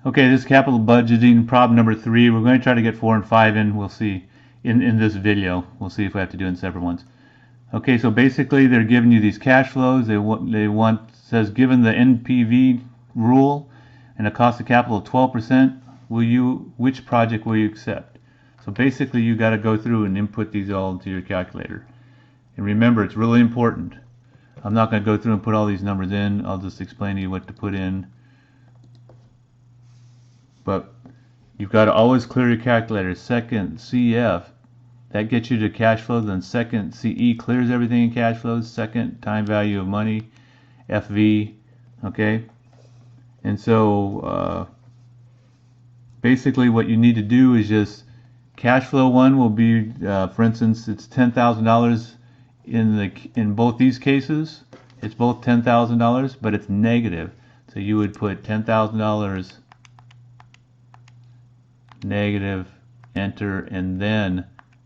Okay, this is capital budgeting problem number 3. We're going to try to get 4 and 5 in. We'll see in this video. We'll see if we have to do it in separate ones. Okay, so basically they're giving you these cash flows. They want says given the NPV rule and a cost of capital of 12%, which project will you accept? So basically you got to go through and input these all into your calculator. And remember, it's really important. I'm not going to go through and put all these numbers in. I'll just explain to you what to put in. But you've got to always clear your calculator. Second, CF, that gets you to cash flow. Then second, CE clears everything in cash flows. Second, time value of money, FV, okay? And so basically what you need to do is just cash flow one will be, for instance, it's $10,000 in both these cases. It's both $10,000, but it's negative. So you would put $10,000 negative, enter, and then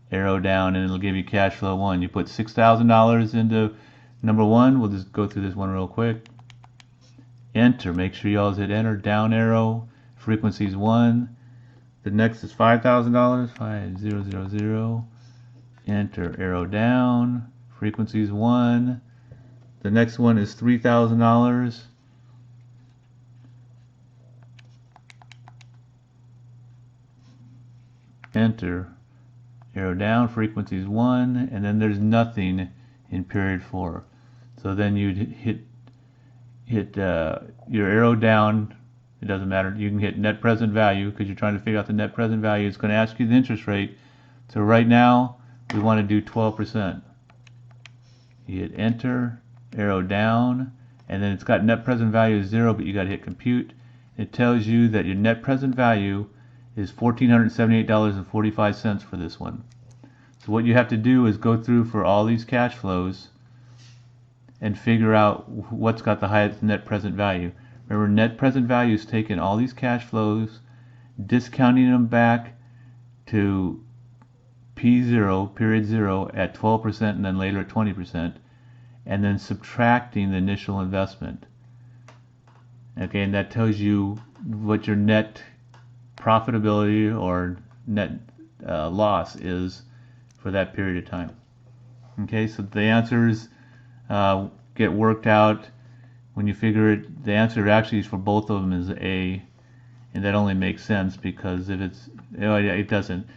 arrow down, and it'll give you cash flow one. You put $6,000 into number one. We'll just go through this one real quick. Enter. Make sure you always hit enter. Down arrow. Frequency is 1. The next is $5,000. 5000. Enter. Arrow down. Frequency is 1. The next one is $3,000. Enter, arrow down, frequency is 1, and then there's nothing in period 4. So then you'd hit your arrow down. It doesn't matter. You can hit net present value because you're trying to figure out the net present value. It's going to ask you the interest rate. So right now we want to do 12%. You hit enter, arrow down, and then it's got net present value is 0, but you got to hit compute. It tells you that your net present value is $1,478.45 for this one. So what you have to do is go through for all these cash flows and figure out what's got the highest net present value. Remember, net present value is taking all these cash flows, discounting them back to P0, period 0, at 12% and then later at 20%, and then subtracting the initial investment. Okay, and that tells you what your net profitability or net loss is for that period of time. Okay, so the answers get worked out when you figure it. The answer actually for both of them is A, and that only makes sense because if it's it doesn't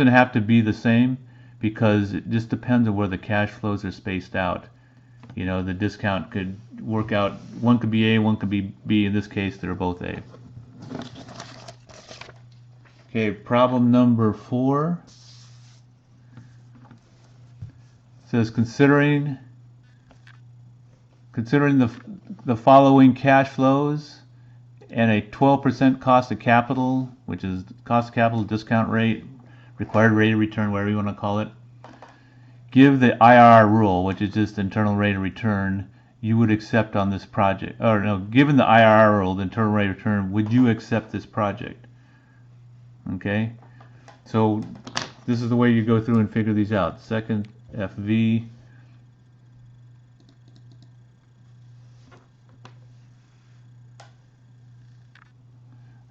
have to be the same, because it just depends on where the cash flows are spaced out. You know, the discount could work out. One could be A, one could be B. In this case, they're both A. Okay, problem number 4 says considering the following cash flows and a 12% cost of capital, which is cost of capital, discount rate, required rate of return, whatever you want to call it. Give the IRR rule, which is just internal rate of return, you would accept on this project. Or no, given the IRR rule, the internal rate of return, would you accept this project? Okay, so this is the way you go through and figure these out. Second, FV.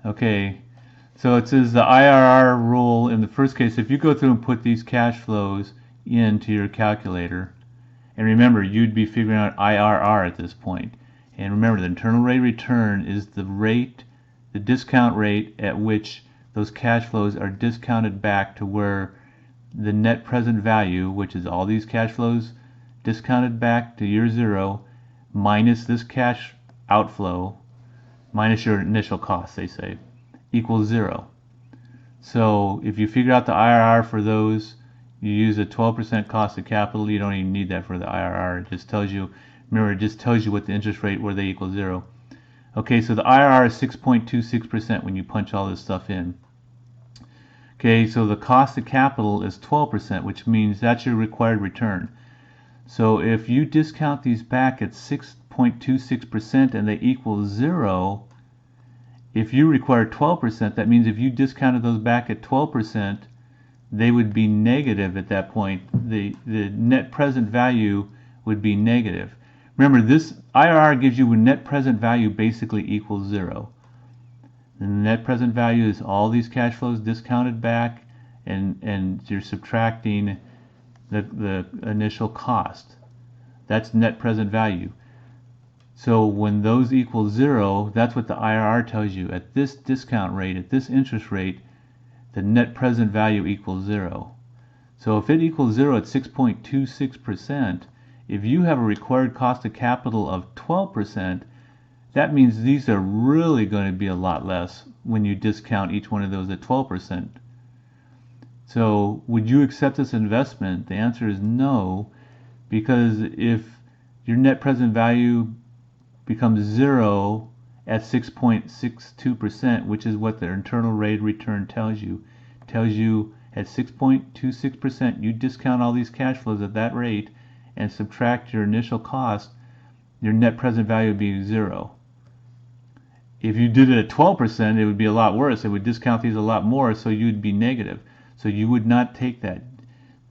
Okay, so it says the IRR rule in the first case. If you go through and put these cash flows into your calculator, and remember, you'd be figuring out IRR at this point. And remember, the internal rate of return is the rate, the discount rate at which those cash flows are discounted back to where the net present value, which is all these cash flows discounted back to year 0, minus this cash outflow, minus your initial cost, they say, equals 0. So if you figure out the IRR for those, you use a 12% cost of capital. You don't even need that for the IRR. It just tells you, remember, it just tells you what the interest rate where they equal 0. Okay, so the IRR is 6.26% when you punch all this stuff in. Okay, so the cost of capital is 12%, which means that's your required return. So if you discount these back at 6.26% and they equal 0, if you require 12%, that means if you discounted those back at 12%, they would be negative at that point. The net present value would be negative. Remember, this IRR gives you a net present value basically equals 0. The net present value is all these cash flows discounted back, and you're subtracting the initial cost. That's net present value. So when those equal 0, that's what the IRR tells you. At this discount rate, at this interest rate, the net present value equals 0. So if it equals 0 at 6.26%, if you have a required cost of capital of 12%, that means these are really going to be a lot less when you discount each one of those at 12%. So would you accept this investment? The answer is no, because if your net present value becomes 0 at 6.62%, which is what the internal rate of return tells you at 6.26%, you discount all these cash flows at that rate and subtract your initial cost, your net present value would be 0. If you did it at 12%, it would be a lot worse. It would discount these a lot more, so you'd be negative. So you would not take that.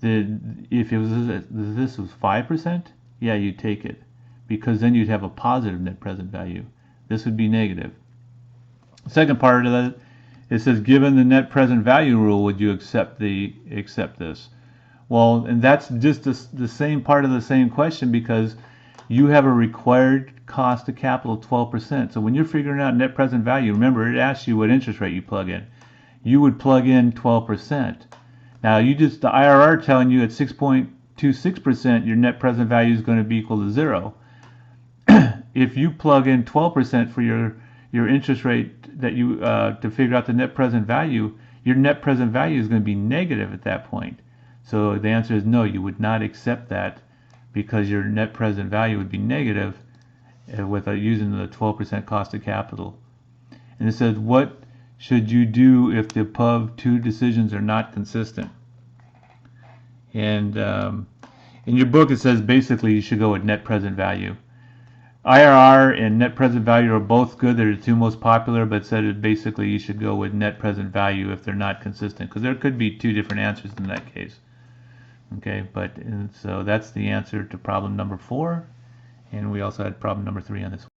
If it was this was 5%, yeah, you'd take it, because then you'd have a positive net present value. This would be negative. Second part of that, it says, given the net present value rule, would you accept this? Well, and that's just the same part of the same question, because you have a required cost of capital of 12%. So when you're figuring out net present value, remember it asks you what interest rate you plug in. You would plug in 12%. Now the IRR telling you at 6.26% your net present value is going to be equal to 0. If you plug in 12% for your interest rate that you to figure out the net present value, your net present value is going to be negative at that point. So the answer is no, you would not accept that, because your net present value would be negative with using the 12% cost of capital. And it says, what should you do if the above two decisions are not consistent? And in your book it says basically you should go with net present value. IRR and net present value are both good. They're the two most popular, but said basically you should go with net present value if they're not consistent, because there could be two different answers in that case. Okay, so that's the answer to problem number 4, and we also had problem number 3 on this one.